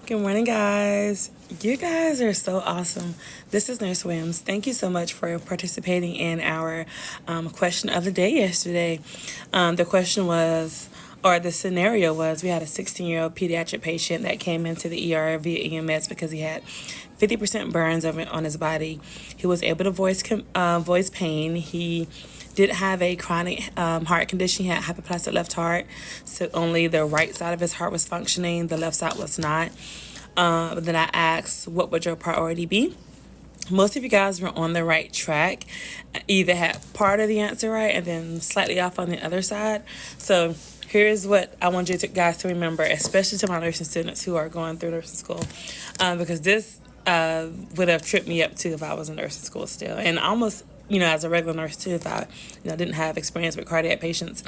Good morning, guys. You guys are so awesome. This is Nurse Wims. Thank you so much for participating in our question of the day yesterday. The question was, or the scenario was, we had a 16-year-old pediatric patient that came into the ER via EMS because he had 50% burns on his body. He was able to voice pain. He did have a chronic heart condition. He had hypoplastic left heart, so only the right side of his heart was functioning, the left side was not. Then I asked, what would your priority be? Most of you guys were on the right track. Either had part of the answer right and then slightly off on the other side. So here's what I want you guys to remember, especially to my nursing students who are going through nursing school, because this would have tripped me up too if I was in nursing school still, and almost as a regular nurse too if I didn't have experience with cardiac patients.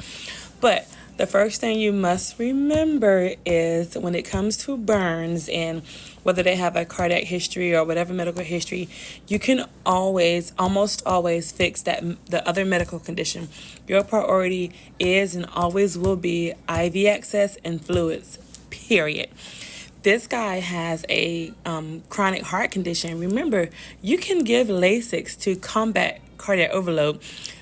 But the first thing you must remember is when it comes to burns and whether they have a cardiac history or whatever medical history, you can almost always fix the other medical condition. Your priority is and always will be IV access and fluids, period. This guy has a chronic heart condition. Remember, you can give Lasix to combat cardiac overload,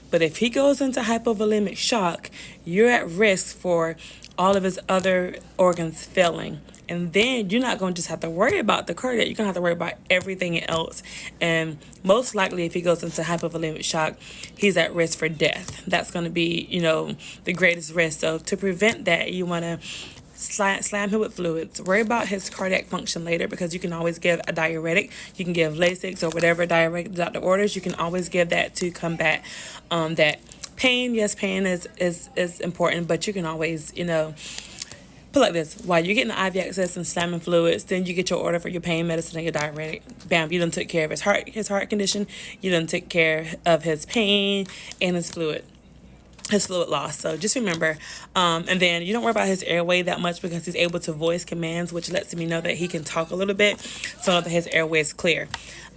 but if he goes into hypovolemic shock, you're at risk for all of his other organs failing. And then you're not going to just have to worry about the cardiac, you're going to have to worry about everything else. And most likely, if he goes into hypovolemic shock, he's at risk for death. That's going to be, the greatest risk. So to prevent that, you want to slam him with fluids. Worry about his cardiac function later, because you can always give a diuretic. You can give Lasix or whatever diuretic the doctor orders. You can always give that to combat that pain. Yes, pain is important, but you can always, put like this: while you're getting the IV access and slamming fluids, then you get your order for your pain medicine and your diuretic. Bam, you done took care of his heart condition. You done took care of his pain and his fluid loss. So just remember, and then you don't worry about his airway that much, because he's able to voice commands, which lets me know that he can talk a little bit, so that his airway is clear.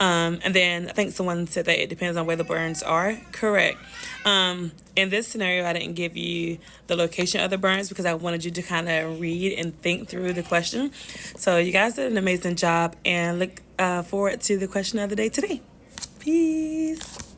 And then I think someone said that it depends on where the burns are. Correct. In this scenario, I didn't give you the location of the burns because I wanted you to kind of read and think through the question. So you guys did an amazing job, and look forward to the question of the day today. Peace.